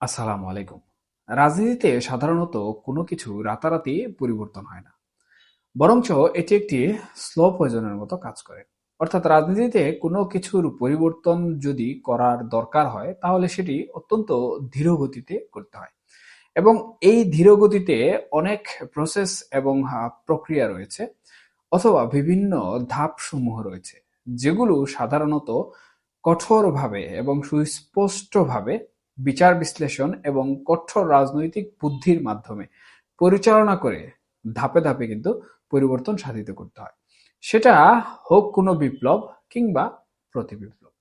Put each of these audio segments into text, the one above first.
আসসালামু আলাইকুম। রাজনীতিতে সাধারণত কোনো কিছু রাতারাতি পরিবর্তন হয় না, বরঞ্চ এটি একটি স্লো পয়জনের মতো কাজ করে। অর্থাৎ রাজনীতিতে কোনো কিছুর পরিবর্তন যদি করার দরকার হয় তাহলে সেটি অত্যন্ত ধীর গতিতে করতে হয়, এবং এই ধীর গতিতে অনেক প্রসেস এবং প্রক্রিয়া রয়েছে, অথবা বিভিন্ন ধাপ সমূহ রয়েছে, যেগুলো সাধারণত কঠোরভাবে এবং সুস্পষ্টভাবে বিচার বিশ্লেষণ এবং কঠোর রাজনৈতিক বুদ্ধির মাধ্যমে পরিচালনা করে ধাপে ধাপে কিন্তু পরিবর্তন সাধিত করতে হয়। সেটা হোক কোনো বিপ্লব কিংবা প্রতিবিপ্লব।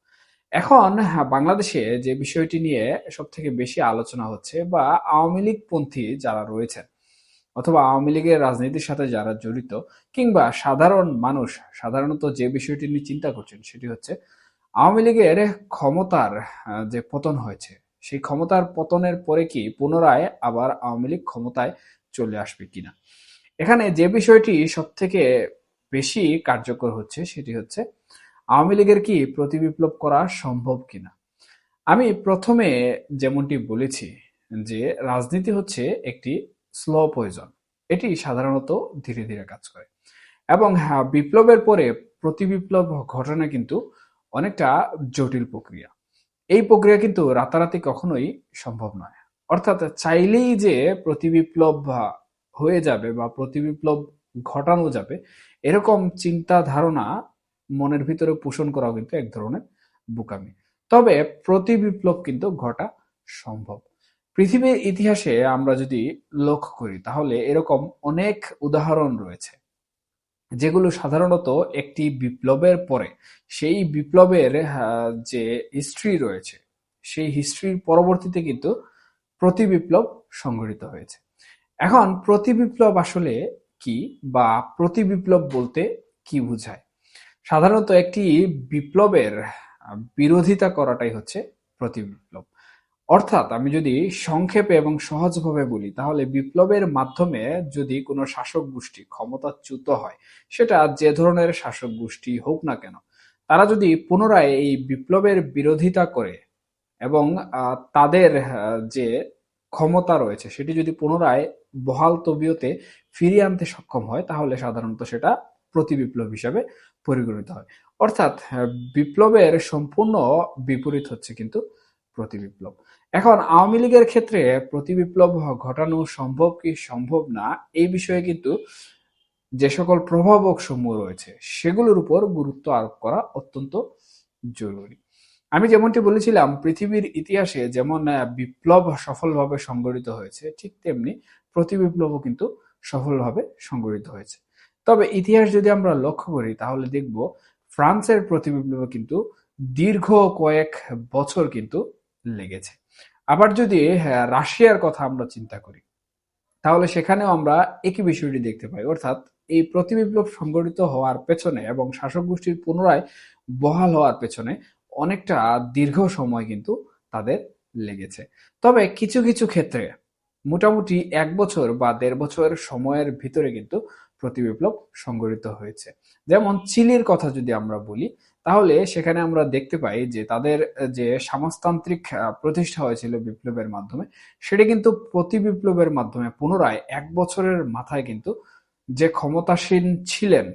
এখন বাংলাদেশে যে বিষয়টি নিয়ে সব থেকে বেশি আলোচনা হচ্ছে, বা আওয়ামী লীগ পন্থী যারা রয়েছেন অথবা আওয়ামী লীগের রাজনীতির সাথে যারা জড়িত, কিংবা সাধারণ মানুষ সাধারণত যে বিষয়টি নিয়ে চিন্তা করছেন, সেটি হচ্ছে আওয়ামী লীগের ক্ষমতার যে পতন হয়েছে, সেই ক্ষমতার পতনের পরে কি পুনরায় আবার আওয়ামী লীগ ক্ষমতায় চলে আসবে কিনা। এখানে যে বিষয়টি সব থেকে বেশি কার্যকর হচ্ছে সেটি হচ্ছে আওয়ামী লীগের কি প্রতিবিপ্লব করা সম্ভব কিনা। আমি প্রথমে যেমনটি বলেছি যে রাজনীতি হচ্ছে একটি স্লো পয়জন। এটি সাধারণত ধীরে ধীরে কাজ করে, এবং হ্যাঁ, বিপ্লবের পরে প্রতিবিপ্লব ঘটনা কিন্তু অনেকটা জটিল প্রক্রিয়া। এই প্রক্রিয়া কিন্তু রাতারাতি কখনোই সম্ভব নয়। অর্থাৎ চাইলেই যে প্রতিবিপ্লব হয়ে যাবে বা প্রতিবিপ্লব ঘটানো যাবে, এরকম চিন্তা ধারণা মনের ভিতরে পোষণ করাও কিন্তু এক ধরনের বোকামি। তবে প্রতিবিপ্লব কিন্তু ঘটা সম্ভব। পৃথিবীর ইতিহাসে আমরা যদি লক্ষ্য করি তাহলে এরকম অনেক উদাহরণ রয়েছে, যেগুলো সাধারণত একটি বিপ্লবের পরে সেই বিপ্লবের যে হিস্ট্রি রয়েছে, সেই হিস্ট্রির পরবর্তীতে কিন্তু প্রতিবিপ্লব সংঘটিত হয়েছে। এখন প্রতিবিপ্লব আসলে কি, বা প্রতিবিপ্লব বলতে কি বোঝায়? সাধারণত একটি বিপ্লবের বিরোধিতা করাটাই হচ্ছে প্রতিবিপ্লব। অর্থাৎ আমি যদি সংক্ষেপে এবং সহজভাবে বলি তাহলে বিপ্লবের মাধ্যমে যদি কোনো শাসক গোষ্ঠী ক্ষমতাচ্যুত হয়, সেটা যে ধরনের শাসক গোষ্ঠী হোক না কেন, তারা যদি পুনরায় এই বিপ্লবের বিরোধিতা করে এবং তাদের যে ক্ষমতা রয়েছে সেটি যদি পুনরায় বহাল তবিয়তে ফিরিয়ে আনতে সক্ষম হয়, তাহলে সাধারণত সেটা প্রতিবিপ্লব হিসাবে পরিগণিত হয়। অর্থাৎ বিপ্লবের সম্পূর্ণ বিপরীত হচ্ছে কিন্তু প্রতিবিপ্লব। এখন আওয়ামী লীগের ক্ষেত্রে প্রতিবিপ্লব ঘটানো সম্ভব কি সম্ভব না, এই বিষয়ে কিন্তু যে সকল প্রভাবক সমূহ রয়েছে সেগুলোর উপর গুরুত্ব আরোপ করা অত্যন্ত জরুরি। আমি যেমনটি বলেছিলাম, পৃথিবীর ইতিহাসে যেমন বিপ্লব সফলভাবে সংগঠিত হয়েছে, ঠিক তেমনি প্রতিবিপ্লবও কিন্তু সফলভাবে সংগঠিত হয়েছে। তবে ইতিহাস যদি আমরা লক্ষ্য করি তাহলে দেখব ফ্রান্সের প্রতিবিপ্লবে কিন্তু দীর্ঘ কয়েক বছর কিন্তু লেগেছে। আবার যদি রাশিয়ার কথা আমরা চিন্তা করি তাহলে সেখানেও আমরা একই বিষয়টি দেখতে পাই। অর্থাৎ এই প্রতিবিপ্লব সংগঠিত হওয়ার পেছনে এবং শাসক গোষ্ঠীর পুনরায় বহাল হওয়ার পেছনে অনেকটা দীর্ঘ সময় কিন্তু তাদের লেগেছে। তবে কিছু কিছু ক্ষেত্রে মোটামুটি ১ বছর বা ১.৫ বছর সময়ের ভিতরে কিন্তু প্রতিবিপ্লব সংগঠিত হয়েছে। যেমন চিলির কথা যদি আমরা বলি তাহলে সেখানে আমরা দেখতে পাই যে তাদের যে সমাজতান্ত্রিক প্রতিষ্ঠা হয়েছিল বিপ্লবের মাধ্যমে, সেটা কিন্তু প্রতি বিপ্লবের মাধ্যমে পুনরায় ১ বছরের মাথায় কিন্তু যে ক্ষমতাসীন ছিলেন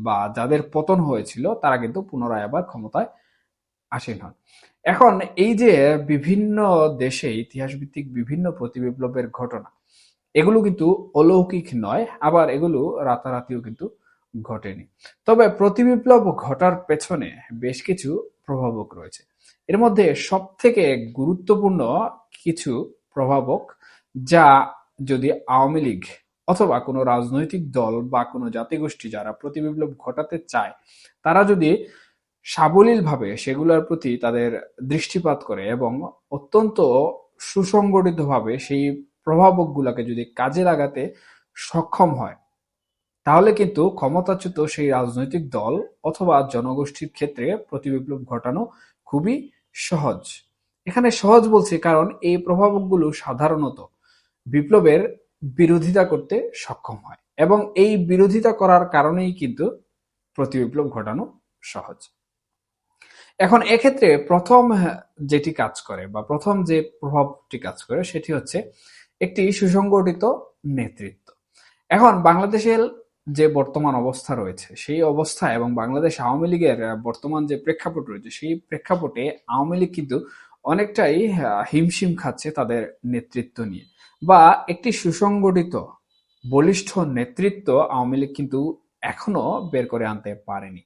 বা যাদের পতন হয়েছিল তারা কিন্তু পুনরায় আবার ক্ষমতায় আসীন হন। এখন এই যে বিভিন্ন দেশে ইতিহাস ভিত্তিক বিভিন্ন প্রতিবিপ্লবের ঘটনা, এগুলো কিন্তু অলৌকিক নয়, আবার এগুলো রাতারাতিও কিন্তু ঘটেনি। তবে প্রতিবিপ্লব ঘটার পেছনে বেশ কিছু প্রভাবক রয়েছে। এর মধ্যে সব থেকে গুরুত্বপূর্ণ কিছু প্রভাবক, যা যদি আওয়ামী লীগ অথবা কোনো রাজনৈতিক দল বা কোনো জাতিগোষ্ঠী যারা প্রতিবিপ্লব ঘটাতে চায়, তারা যদি সাবলীলভাবে সেগুলোর প্রতি তাদের দৃষ্টিপাত করে এবং অত্যন্ত সুসংগঠিতভাবে সেই প্রভাবকগুলোকে যদি কাজে লাগাতে সক্ষম হয়, তাহলে কিন্তু ক্ষমতাচ্যুত সেই রাজনৈতিক দল অথবা জনগোষ্ঠীর ক্ষেত্রে প্রতিবিপ্লব ঘটানো খুবই সহজ। এখানে সহজ বলছি কারণ এই প্রভাবকগুলো সাধারণত বিপ্লবের বিরোধিতা করতে সক্ষম হয়, এবং এই বিরোধিতা করার কারণেই কিন্তু প্রতিবিপ্লব ঘটানো সহজ। এখন এক্ষেত্রে প্রথম যেটি কাজ করে বা প্রথম যে প্রভাবটি কাজ করে সেটি হচ্ছে একটি সুসংগঠিত নেতৃত্ব। এখন বাংলাদেশের যে বর্তমান অবস্থা রয়েছে সেই অবস্থা এবং বাংলাদেশ আওয়ামী লীগের বর্তমান যে প্রেক্ষাপট রয়েছে সেই প্রেক্ষাপটে আওয়ামী লীগ কিন্তু অনেকটাই হিমশিম খাচ্ছে তাদের নেতৃত্ব নিয়ে, বা একটি সুসংগঠিত বলিষ্ঠ নেতৃত্ব আওয়ামী লীগ কিন্তু এখনো বের করে আনতে পারেনি।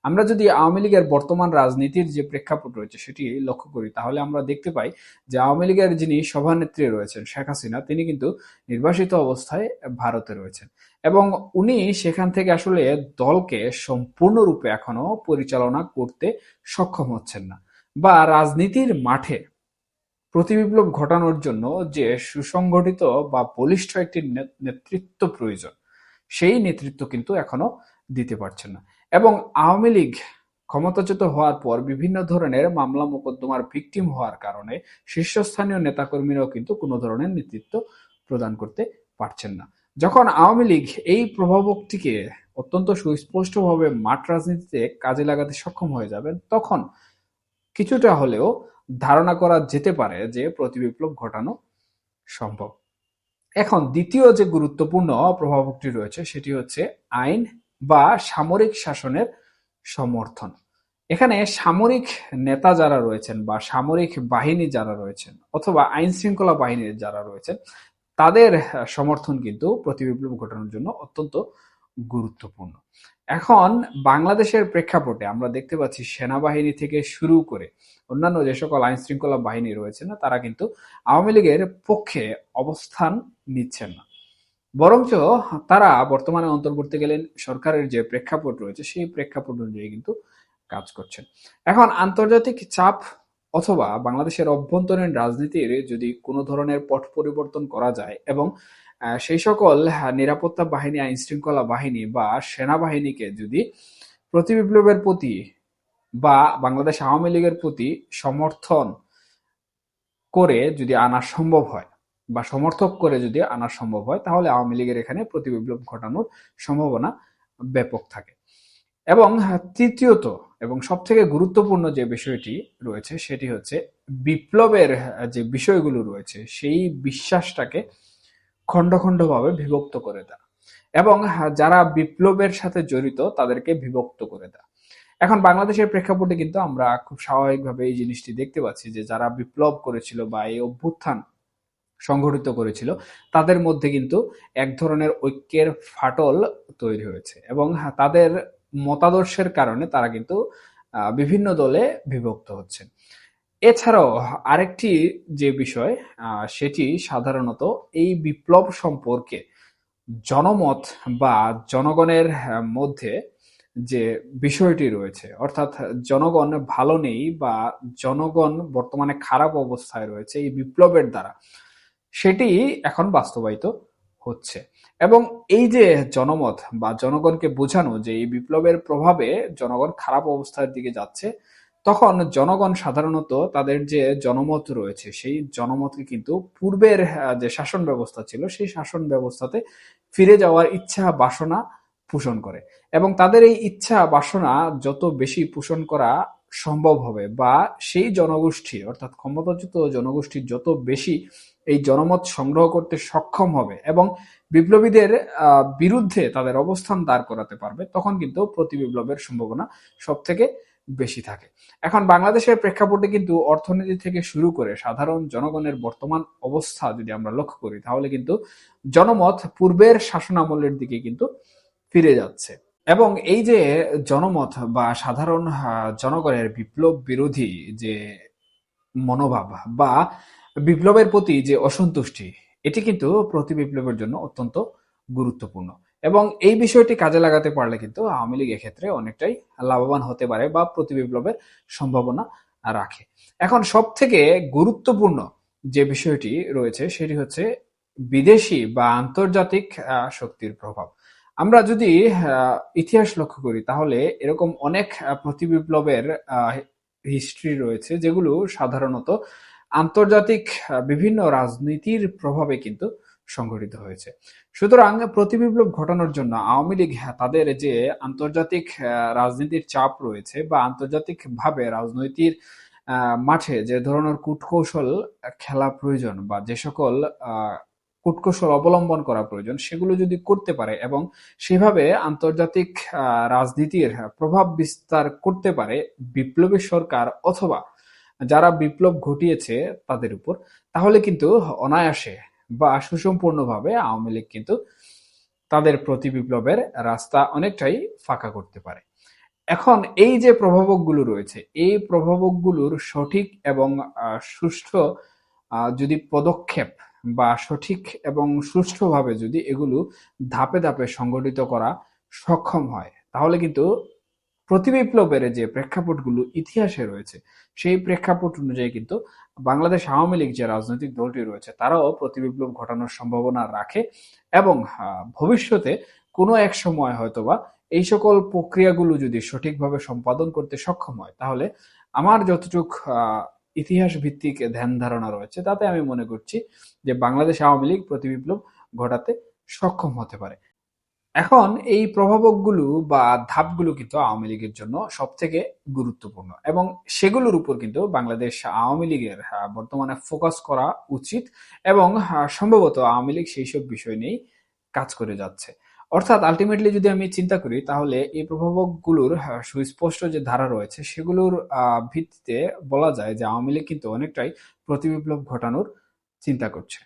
আমরা যদি আওয়ামী লীগের বর্তমান রাজনীতির যে প্রেক্ষাপট রয়েছে সেটি লক্ষ্য করি তাহলে আমরা দেখতে পাই যে আওয়ামী লীগের যিনি সভানেত্রী রয়েছেন শেখ হাসিনা, তিনি কিন্তু নির্বাসিত অবস্থায় ভারতে রয়েছেন এবং উনি সেখান থেকে আসলে দলকে সম্পূর্ণরূপে এখনো পরিচালনা করতে সক্ষম হচ্ছেন না, বা রাজনীতির মাঠে প্রতিবিপ্লব ঘটানোর জন্য যে সুসংগঠিত বা বলিষ্ঠ একটি নেতৃত্ব প্রয়োজন সেই নেতৃত্ব কিন্তু এখনো দিতে পারছেন না। এবং আওয়ামী লীগ ক্ষমতাচ্যুত হওয়ার পর বিভিন্ন ধরনের মামলা মোকদ্দমার ভিকটিম হওয়ার কারণে শীর্ষস্থানীয় নেতাকর্মীরাও কিন্তু কোনো ধরনের নেতৃত্ব প্রদান করতে পারছেন না। যখন আওয়ামী লীগ এই প্রভাবকটিকে অত্যন্ত সুস্পষ্টভাবে মাঠ রাজনীতিতে কাজে লাগাতে সক্ষম হয়ে যাবেন, তখন কিছুটা হলেও ধারণা করা যেতে পারে যে প্রতিবিপ্লব ঘটানো সম্ভব। এখন দ্বিতীয় যে গুরুত্বপূর্ণ প্রভাবকটি রয়েছে সেটি হচ্ছে আইন বা সামরিক শাসনের সমর্থন। এখানে সামরিক নেতা যারা রয়েছেন বা সামরিক বাহিনী যারা রয়েছেন অথবা আইন শৃঙ্খলা বাহিনীর যারা রয়েছেন তাদের সমর্থন কিন্তু প্রতিবিপ্লব ঘটানোর জন্য অত্যন্ত গুরুত্বপূর্ণ। এখন বাংলাদেশের প্রেক্ষাপটে আমরা দেখতে পাচ্ছি সেনাবাহিনী থেকে শুরু করে অন্যান্য যে সকল আইন শৃঙ্খলা বাহিনী রয়েছে না তারা কিন্তু আওয়ামী লীগের পক্ষে অবস্থান নিচ্ছেন না, বরঞ্চ তারা বর্তমানে অন্তর্বর্তীকালীন সরকারের যে প্রেক্ষাপট রয়েছে সেই প্রেক্ষাপট অনুযায়ী কিন্তু কাজ করছেন। এখন আন্তর্জাতিক চাপ অথবা বাংলাদেশের অভ্যন্তরীণ রাজনীতির যদি কোনো ধরনের পট পরিবর্তন করা যায় এবং সেই সকল নিরাপত্তা বাহিনী, আইন শৃঙ্খলা বাহিনী বা সেনাবাহিনীকে যদি প্রতিবিপ্লবের প্রতি বা বাংলাদেশ আওয়ামী লীগের প্রতি সমর্থন করে যদি আনা সম্ভব হয় বা সমর্থক করে যদি আনা সম্ভব হয় তাহলে আওয়ামী লীগের এখানে প্রতিবিপ্লব ঘটানোর সম্ভাবনা ব্যাপক থাকে। এবং তৃতীয়ত এবং সব থেকে গুরুত্বপূর্ণ যে বিষয়টি রয়েছে সেটি হচ্ছে বিপ্লবের যে বিষয়গুলো রয়েছে সেই বিশ্বাসটাকে খণ্ড খণ্ডভাবে বিভক্ত করে দেয় এবং যারা বিপ্লবের সাথে জড়িত তাদেরকে বিভক্ত করে দেয়। এখন বাংলাদেশের প্রেক্ষাপটে কিন্তু আমরা খুব স্বাভাবিকভাবে এই জিনিসটি দেখতে পাচ্ছি যে যারা বিপ্লব করেছিল বা এই অভ্যুত্থান সংঘটিত করেছিল তাদের মধ্যে কিন্তু এক ধরনের ঐক্যের ফাটল তৈরি হয়েছে এবং তাদের মতাদর্শের কারণে তারা কিন্তু বিভিন্ন দলে বিভক্ত হচ্ছে। এছাড়াও আরেকটি যে বিষয় সেটি সাধারণত এই বিপ্লব সম্পর্কে জনমত বা জনগণের মধ্যে যে বিষয়টি রয়েছে, অর্থাৎ জনগণ ভালো নেই বা জনগণ বর্তমানে খারাপ অবস্থায় রয়েছে এই বিপ্লবের দ্বারা, সেটি এখন বাস্তবায়িত হচ্ছে। এবং এই যে জনমত বা জনগণকে বোঝানো যে এই বিপ্লবের প্রভাবে জনগণ খারাপ অবস্থার দিকে যাচ্ছে, তখন জনগণ সাধারণত তাদের যে জনমত রয়েছে সেই জনমতকে কিন্তু পূর্বের যে শাসন ব্যবস্থা ছিল সেই শাসন ব্যবস্থাতে ফিরে যাওয়ার ইচ্ছা বাসনা পোষণ করে এবং তাদের এই ইচ্ছা বাসনা যত বেশি পোষণ করা সম্ভব হবে বা সেই জনগোষ্ঠী অর্থাৎ ক্ষমতাচ্যুত জনগোষ্ঠীর যত বেশি এই জনমত সংগ্রহ করতে সক্ষম হবে এবং বিপ্লবীদের বিরুদ্ধে তাদের অবস্থান দাঁড় করাতে পারবে, তখন কিন্তু প্রতিবিপ্লবের সম্ভাবনা সব থেকে বেশি থাকে। এখন বাংলাদেশের প্রেক্ষাপটে কিন্তু অর্থনীতি থেকে শুরু করে সাধারণ জনগণের বর্তমান অবস্থা যদি আমরা লক্ষ্য করি তাহলে কিন্তু জনমত পূর্বের শাসনামলের দিকে কিন্তু ফিরে যাচ্ছে এবং এই যে জনমত বা সাধারণ জনগণের বিপ্লব বিরোধী যে মনোভাব বা বিপ্লবের প্রতি যে অসন্তুষ্টি, এটি কিন্তু প্রতি বিপ্লবের জন্য অত্যন্ত গুরুত্বপূর্ণ এবং এই বিষয়টি কাজে লাগাতে পারলে কিন্তু আওয়ামী লীগ এক্ষেত্রে অনেকটাই লাভবান হতে পারে বা প্রতি বিপ্লবের সম্ভাবনা রাখে। এখন সব থেকে গুরুত্বপূর্ণ যে বিষয়টি রয়েছে সেটি হচ্ছে বিদেশি বা আন্তর্জাতিক শক্তির প্রভাব। আমরা যদি ইতিহাস লক্ষ্য করি তাহলে এরকম অনেক প্রতিবিপ্লবের হিস্ট্রি রয়েছে যেগুলো সাধারণত আন্তর্জাতিক বিভিন্ন রাজনীতির প্রভাবে কিন্তু সংঘটিত হয়েছে। সুতরাং প্রতিবিপ্লব ঘটানোর জন্য আওয়ামী লীগ তাদের যে আন্তর্জাতিক রাজনীতির চাপ রয়েছে বা আন্তর্জাতিকভাবে রাজনৈতিক মাঠে যে ধরনের কূটকৌশল খেলা প্রয়োজন বা যে সকল কূটকৌশল অবলম্বন করা প্রয়োজন সেগুলো যদি করতে পারে এবং সেভাবে আন্তর্জাতিক রাজনীতির প্রভাব বিস্তার করতে পারে বিপ্লবী সরকার অথবা যারা বিপ্লব ঘটিয়েছে তাদের উপর, তাহলে কিন্তু অনায়াসে বা সুসম্পূর্ণভাবে আওয়ামী লীগ কিন্তু তাদের প্রতি বিপ্লবের রাস্তা অনেকটাই ফাঁকা করতে পারে। এখন এই যে প্রভাবকগুলো রয়েছে, এই প্রভাবকগুলোর সঠিক এবং সুষ্ঠু যদি পদক্ষেপ বা সঠিক এবং সুষ্ঠুভাবে যদি এগুলো ধাপে ধাপে সংগঠিত করা সক্ষম হয়, তাহলে কিন্তু প্রতিবিপ্লবের যে প্রেক্ষাপটগুলো ইতিহাসে রয়েছে সেই প্রেক্ষাপট অনুযায়ী কিন্তু বাংলাদেশ আওয়ামী লীগ যে রাজনৈতিক দলটি রয়েছে তারাও প্রতিবিপ্লব ঘটানোর সম্ভাবনা রাখে এবং ভবিষ্যতে কোনো এক সময় হয়তোবা এই সকল প্রক্রিয়াগুলো যদি সঠিকভাবে সম্পাদন করতে সক্ষম হয়, তাহলে আমার যতটুক ইতিহাস ভিত্তিক ধ্যান ধারণা রয়েছে তাতে আমি মনে করছি যে বাংলাদেশ আওয়ামী লীগ প্রতিবিপ্লব ঘটাতে সক্ষম হতে পারে। এখন এই প্রভাবকগুলো বা ধাপগুলো কিন্তু আওয়ামী লীগের জন্য সব থেকে গুরুত্বপূর্ণ এবং সেগুলোর উপর কিন্তু বাংলাদেশ আওয়ামী লীগের বর্তমানে ফোকাস করা উচিত এবং সম্ভবত আওয়ামী লীগ সেই সব বিষয় নিয়েই কাজ করে যাচ্ছে। অর্থাৎ আলটিমেটলি যদি আমি চিন্তা করি তাহলে এই প্রভাবকগুলোর সুস্পষ্ট যে ধারা রয়েছে সেগুলোর ভিত্তিতে বলা যায় যে আওয়ামী লীগ কিন্তু অনেকটাই প্রতিবিপ্লব ঘটানোর চিন্তা করছে।